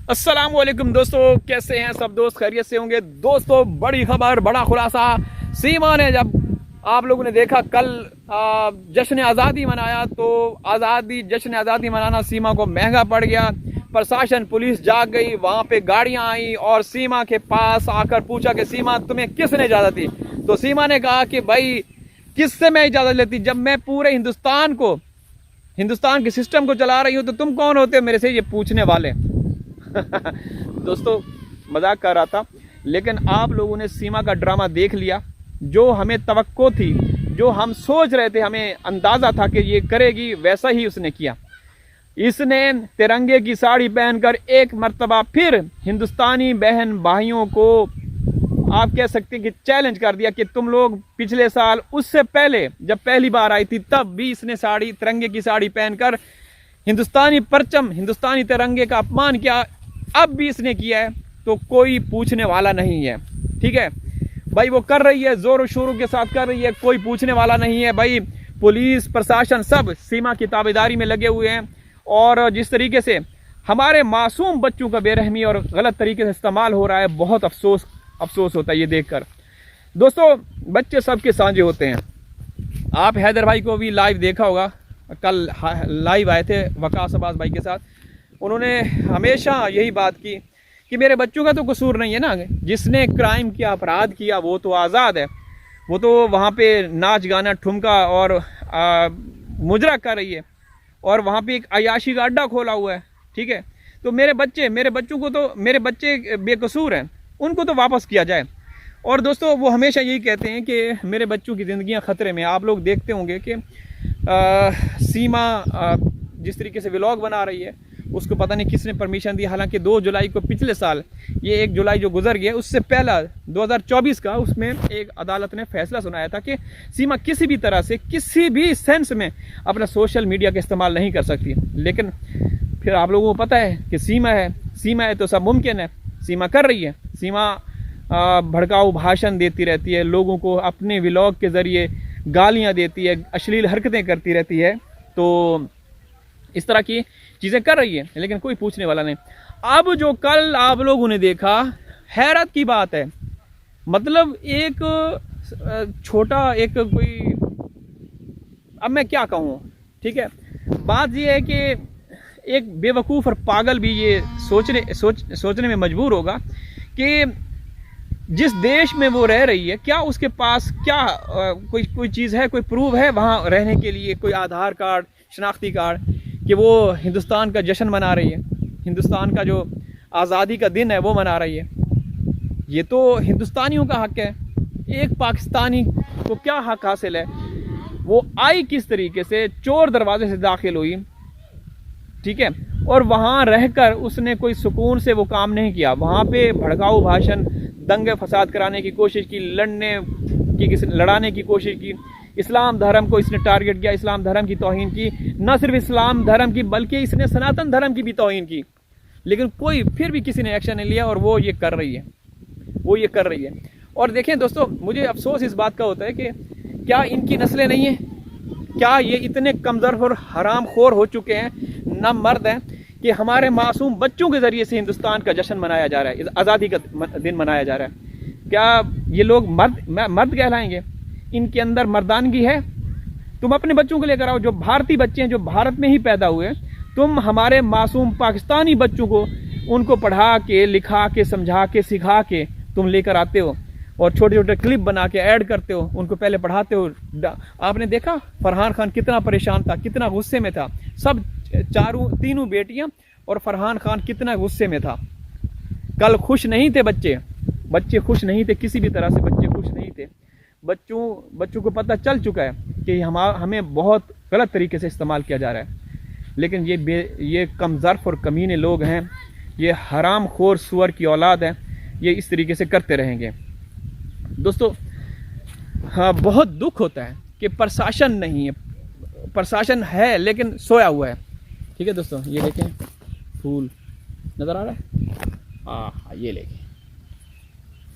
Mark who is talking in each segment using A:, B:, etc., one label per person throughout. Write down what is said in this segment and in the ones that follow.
A: अस्सलाम वालेकुम दोस्तों, कैसे हैं सब दोस्त? खैरियत से होंगे दोस्तों। बड़ी खबर, बड़ा खुलासा। सीमा ने, जब आप लोगों ने देखा कल जश्न आज़ादी मनाया, तो जश्न आज़ादी मनाना सीमा को महंगा पड़ गया। प्रशासन, पुलिस जाग गई, वहाँ पे गाड़ियाँ आई और सीमा के पास आकर पूछा कि सीमा तुम्हें किसने इजाज़त दी? तो सीमा ने कहा कि भाई किससे मैं इजाज़त लेती, जब मैं पूरे हिंदुस्तान के सिस्टम को चला रही हूँ, तो तुम कौन होते हो मेरे से ये पूछने वाले? दोस्तों, मजाक कर रहा था, लेकिन आप लोगों ने सीमा का ड्रामा देख लिया। जो हमें तवक्को थी, जो हम सोच रहे थे, हमें अंदाजा था कि ये करेगी, वैसा ही उसने किया। इसने तिरंगे की साड़ी पहनकर एक मर्तबा फिर हिंदुस्तानी बहन भाइयों को, आप कह सकते हैं कि चैलेंज कर दिया कि तुम लोग पिछले साल, उससे पहले जब पहली बार आई थी, तब भी इसने तिरंगे की साड़ी पहनकर हिंदुस्तानी परचम, हिंदुस्तानी तिरंगे का अपमान किया। अब भी इसने किया है, तो कोई पूछने वाला नहीं है। ठीक है भाई, वो कर रही है, जोर शोरों के साथ कर रही है, कोई पूछने वाला नहीं है भाई। पुलिस प्रशासन सब सीमा की ताबेदारी में लगे हुए हैं। और जिस तरीके से हमारे मासूम बच्चों का बेरहमी और गलत तरीके से इस्तेमाल हो रहा है, बहुत अफसोस होता है ये देखकर। दोस्तों, बच्चे सबके साझे होते हैं। आप हैदर भाई को भी लाइव देखा होगा, कल लाइव आए थे वकास अब्बास भाई के साथ। उन्होंने हमेशा यही बात की कि मेरे बच्चों का तो कसूर नहीं है ना, जिसने क्राइम किया, अपराध किया, वो तो आज़ाद है, वो तो वहाँ पे नाच गाना ठुमका और मुजरा कर रही है, और वहाँ पे एक अयाशी का अड्डा खोला हुआ है। ठीक है, तो मेरे बच्चे बेकसूर हैं, उनको तो वापस किया जाए। और दोस्तों, वो हमेशा यही कहते हैं कि मेरे बच्चों की ज़िंदगियाँ ख़तरे में। आप लोग देखते होंगे कि सीमा जिस तरीके से व्लॉग बना रही है, उसको पता नहीं किसने परमिशन दी। हालांकि 2 जुलाई को, पिछले साल, ये 1 जुलाई जो गुजर गया, उससे पहला 2024 का, उसमें एक अदालत ने फैसला सुनाया था कि सीमा किसी भी तरह से, किसी भी सेंस में अपना सोशल मीडिया का इस्तेमाल नहीं कर सकती। लेकिन फिर आप लोगों को पता है कि सीमा है तो सब मुमकिन है। सीमा कर रही है। सीमा भड़काऊ भाषण देती रहती है, लोगों को अपने व्लॉग के ज़रिए गालियाँ देती है, अश्लील हरकतें करती रहती है। तो इस तरह की चीज़ें कर रही है, लेकिन कोई पूछने वाला नहीं। अब जो कल आप लोगों ने देखा, हैरत की बात है। मतलब एक छोटा, एक कोई, अब मैं क्या कहूँ। ठीक है, बात ये है कि एक बेवकूफ़ और पागल भी ये सोचने में मजबूर होगा कि जिस देश में वो रह रही है, क्या उसके पास क्या कोई चीज़ है, कोई प्रूफ है वहाँ रहने के लिए, कोई आधार कार्ड, शनाख्ती कार्ड, कि वो हिंदुस्तान का जश्न मना रही है, हिंदुस्तान का जो आज़ादी का दिन है वो मना रही है। ये तो हिंदुस्तानियों का हक़ है। एक पाकिस्तानी को क्या हक़ हासिल है? वो आई किस तरीके से, चोर दरवाजे से दाखिल हुई, ठीक है, और वहाँ रहकर उसने कोई सुकून से वो काम नहीं किया। वहाँ पे भड़काऊ भाषण, दंगे फसाद कराने की कोशिश की, लड़ाने की कोशिश की, इस्लाम धर्म को इसने टारगेट किया, इस्लाम धर्म की तौहीन की। न सिर्फ इस्लाम धर्म की, बल्कि इसने सनातन धर्म की भी तौहीन की। लेकिन फिर भी किसी ने एक्शन नहीं लिया, और वो ये कर रही है। और देखें दोस्तों, मुझे अफसोस इस बात का होता है कि क्या इनकी नस्लें नहीं हैं? क्या ये इतने कमज़ोर और हरामखोर हो चुके हैं, ना मर्द हैं, कि हमारे मासूम बच्चों के ज़रिए से हिंदुस्तान का जश्न मनाया जा रहा है, आज़ादी का दिन मनाया जा रहा है? क्या ये लोग मर्द कहलाएंगे? इनके अंदर मर्दानगी है? तुम अपने बच्चों को लेकर आओ, जो भारतीय बच्चे हैं, जो भारत में ही पैदा हुए। तुम हमारे मासूम पाकिस्तानी बच्चों को, उनको पढ़ा के, लिखा के, समझा के, सिखा के तुम लेकर आते हो, और छोटे छोटे क्लिप बना के ऐड करते हो, उनको पहले पढ़ाते हो। आपने देखा फरहान खान कितना परेशान था, कितना गुस्से में था। सब तीनों बेटियां और फरहान खान कितना गुस्से में था। कल खुश नहीं थे बच्चे खुश नहीं थे, किसी भी तरह से बच्चे खुश नहीं थे। बच्चों को पता चल चुका है कि हमें बहुत गलत तरीके से इस्तेमाल किया जा रहा है। लेकिन ये कमज़र्फ और कमीने लोग हैं, ये हराम खोर सुअर की औलाद है, ये इस तरीके से करते रहेंगे। दोस्तों, हाँ, बहुत दुख होता है कि प्रशासन नहीं है। प्रशासन है लेकिन सोया हुआ है। ठीक है दोस्तों, ये देखें, फूल नज़र आ रहा है। हाँ, ये लेके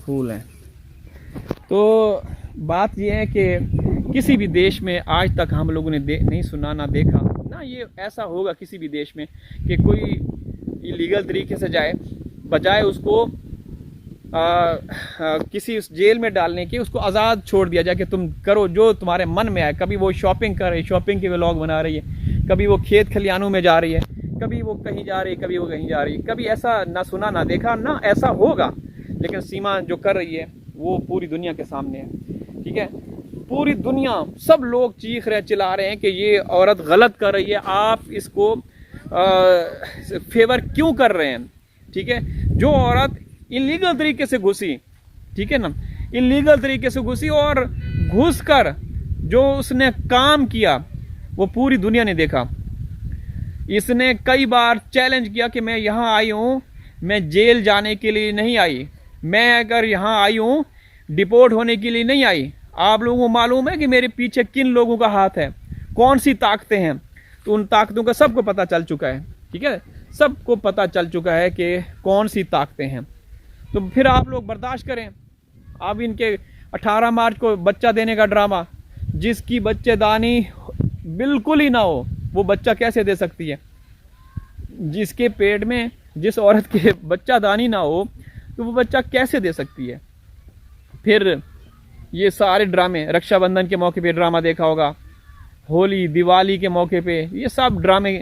A: फूल हैं। तो बात यह है कि किसी भी देश में आज तक हम लोगों ने नहीं सुना, ना देखा, ना ये ऐसा होगा किसी भी देश में कि कोई इलीगल तरीके से जाए, बजाय उसको किसी उस जेल में डालने के उसको आज़ाद छोड़ दिया जाए कि तुम करो जो तुम्हारे मन में आए। कभी वो शॉपिंग कर रही है, शॉपिंग के व्लॉग बना रही है, कभी वो खेत खलियानों में जा रही है, कभी वो कहीं जा रही है, कभी वो कहीं जा रही है। कभी ऐसा ना सुना ना देखा ना ऐसा होगा, लेकिन सीमा जो कर रही है वो पूरी दुनिया के सामने है। ठीक है, पूरी दुनिया, सब लोग चीख रहे चिल्ला रहे हैं कि ये औरत गलत कर रही है, आप इसको फेवर क्यों कर रहे हैं। ठीक है, जो औरत इलीगल तरीके से घुसी, ठीक है ना, इलीगल तरीके से घुसी और घुस कर जो उसने काम किया वो पूरी दुनिया ने देखा। इसने कई बार चैलेंज किया कि मैं यहाँ आई हूँ, मैं जेल जाने के लिए नहीं आई, मैं अगर यहाँ आई हूँ डिपोर्ट होने के लिए नहीं आई। आप लोगों को मालूम है कि मेरे पीछे किन लोगों का हाथ है, कौन सी ताकतें हैं, तो उन ताकतों का सबको पता चल चुका है। ठीक है, सबको पता चल चुका है कि कौन सी ताकतें हैं। तो फिर आप लोग बर्दाश्त करें। अब इनके 18 मार्च को बच्चा देने का ड्रामा, जिसकी बच्चेदानी बिल्कुल ही ना हो वो बच्चा कैसे दे सकती है। जिसके पेट में, जिस औरत के बच्चादानी ना हो तो वो बच्चा कैसे दे सकती है। फिर ये सारे ड्रामे, रक्षाबंधन के मौके पे ड्रामा देखा होगा, होली दिवाली के मौके पे, ये सब ड्रामे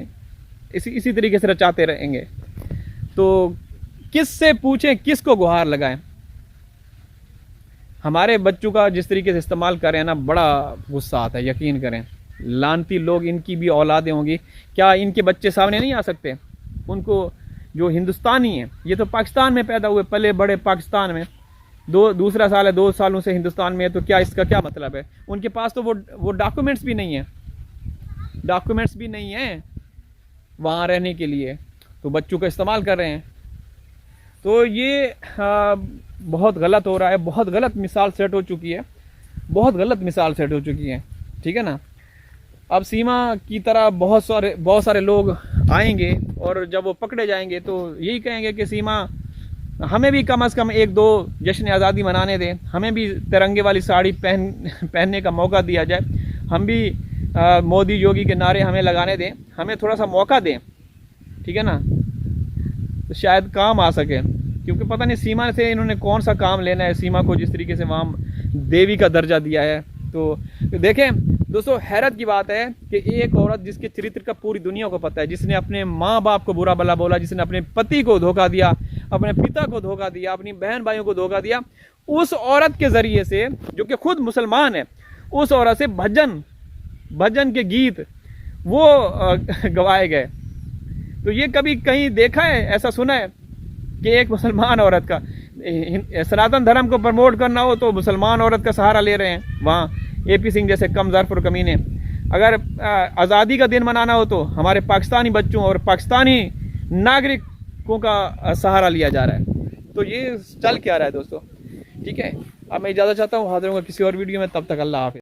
A: इसी तरीके से रचाते रहेंगे। तो किससे पूछें, किसको गुहार लगाएं। हमारे बच्चों का जिस तरीके से इस्तेमाल करें ना, बड़ा गुस्सा आता है, यकीन करें। लानती लोग, इनकी भी औलादें होंगी, क्या इनके बच्चे सामने नहीं आ सकते? उनको जो हिंदुस्तानी है, ये तो पाकिस्तान में पैदा हुए, पले बड़े पाकिस्तान में, दूसरा साल है, 2 सालों से हिंदुस्तान में है, तो क्या इसका क्या मतलब है? उनके पास तो वो डॉक्यूमेंट्स भी नहीं है, डॉक्यूमेंट्स भी नहीं है वहाँ रहने के लिए, तो बच्चों का इस्तेमाल कर रहे हैं। तो ये बहुत गलत हो रहा है, बहुत गलत मिसाल सेट हो चुकी है, बहुत गलत मिसाल सेट हो चुकी है। ठीक है ना, अब सीमा की तरह बहुत सारे लोग आएंगे और जब वो पकड़े जाएंगे तो यही कहेंगे कि सीमा, हमें भी कम से कम 1-2 जश्न आज़ादी मनाने दें, हमें भी तिरंगे वाली साड़ी पहनने का मौका दिया जाए, हम भी मोदी योगी के नारे हमें लगाने दें, हमें थोड़ा सा मौका दें। ठीक है ना, तो शायद काम आ सके, क्योंकि पता नहीं सीमा से इन्होंने कौन सा काम लेना है। सीमा को जिस तरीके से वहाँ देवी का दर्जा दिया है, तो देखें दोस्तों, हैरत की बात है कि एक औरत जिसके चरित्र का पूरी दुनिया को पता है, जिसने अपने माँ बाप को बुरा भला बोला, जिसने अपने पति को धोखा दिया, अपने पिता को धोखा दिया, अपनी बहन भाइयों को धोखा दिया, उस औरत के जरिए से, जो कि खुद मुसलमान है, उस औरत से भजन के गीत वो गवाए गए। तो ये कभी कहीं देखा है, ऐसा सुना है कि एक मुसलमान औरत का, सनातन धर्म को प्रमोट करना हो तो मुसलमान औरत का सहारा ले रहे हैं वहाँ AP सिंह जैसे कम ज़र्फ़ और कमीने। अगर आज़ादी का दिन मनाना हो तो हमारे पाकिस्तानी बच्चों और पाकिस्तानी नागरिकों का सहारा लिया जा रहा है। तो ये चल क्या रहा है दोस्तों। ठीक है, अब मैं इजाज़त चाहता हूँ, हाज़िर होऊंगा किसी और वीडियो में, तब तक अल्लाह हाफ़िज़।